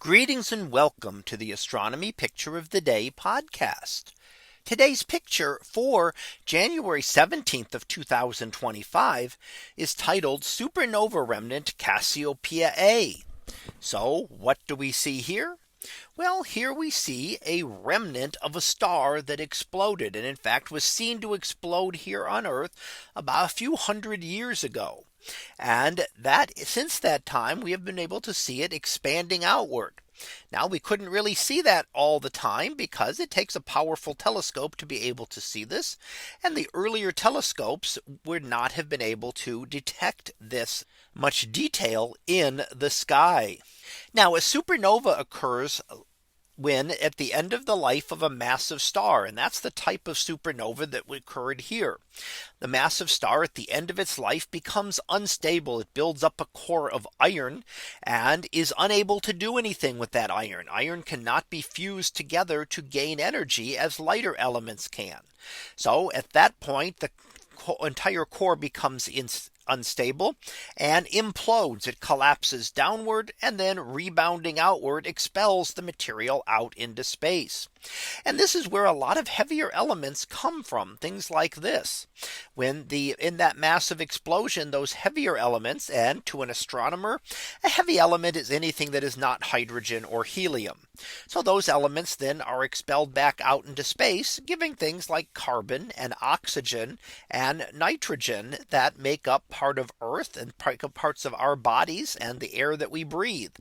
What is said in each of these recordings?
Greetings and welcome to the Astronomy Picture of the Day podcast. Today's picture for January 17th of 2025 is titled Supernova Remnant Cassiopeia A. So what do we see here? Well, here we see a remnant of a star that exploded and in fact was seen to explode here on Earth about a few hundred years ago. And that since that time, we have been able to see it expanding outward. Now we couldn't really see that all the time because it takes a powerful telescope to be able to see this. And the earlier telescopes would not have been able to detect this much detail in the sky. Now a supernova occurs when at the end of the life of a massive star. And that's the type of supernova that occurred here. The massive star at the end of its life becomes unstable. It builds up a core of iron and is unable to do anything with that iron. Iron cannot be fused together to gain energy as lighter elements can. So at that point, the entire core becomes unstable and implodes. It collapses downward and then rebounding outward expels the material out into space. And this is where a lot of heavier elements come from. Things like this. When in that massive explosion, those heavier elements, and to an astronomer, a heavy element is anything that is not hydrogen or helium. So those elements then are expelled back out into space, giving things like carbon and oxygen and nitrogen that make up part of Earth and parts of our bodies and the air that we breathe.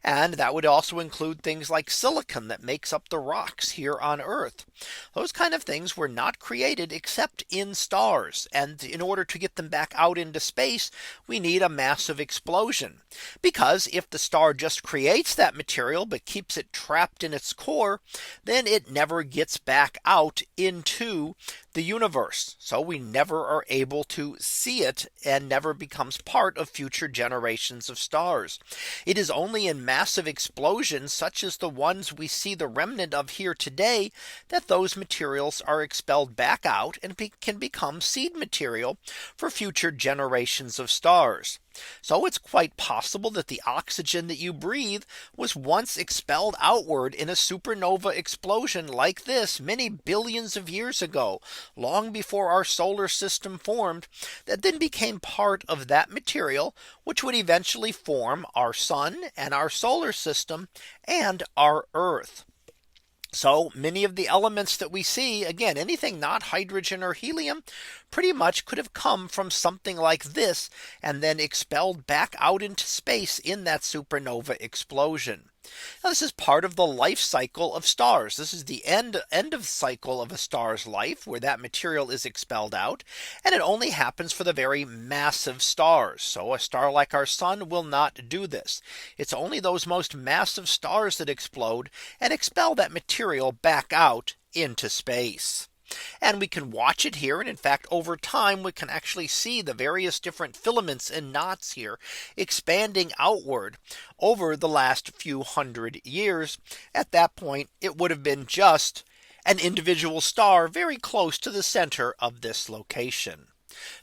And that would also include things like silicon that makes up the rocks here on Earth. Those kind of things were not created except in stars. And in order to get them back out into space, we need a massive explosion. Because if the star just creates that material but keeps it trapped in its core, then it never gets back out into the universe. So we never are able to see it and never becomes part of future generations of stars. It is only in massive explosions such as the ones we see the remnant of here today that those materials are expelled back out and can become seed material for future generations of stars. So it's quite possible that the oxygen that you breathe was once expelled outward in a supernova explosion like this many billions of years ago, long before our solar system formed, that then became part of that material, which would eventually form our sun and our solar system and our Earth. So many of the elements that we see, again, anything not hydrogen or helium, pretty much could have come from something like this and then expelled back out into space in that supernova explosion. Now, this is part of the life cycle of stars. This is the end of cycle of a star's life where that material is expelled out. And it only happens for the very massive stars. So a star like our sun will not do this. It's only those most massive stars that explode and expel that material back out into space. And we can watch it here. And in fact, over time, we can actually see the various different filaments and knots here expanding outward over the last few hundred years. At that point, it would have been just an individual star very close to the center of this location.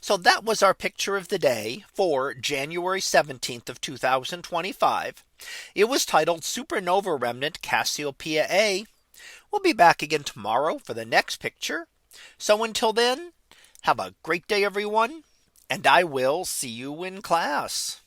So that was our picture of the day for January 17th of 2025. It was titled Supernova Remnant Cassiopeia A. We'll be back again tomorrow for the next picture. So until then, have a great day, everyone, and I will see you in class.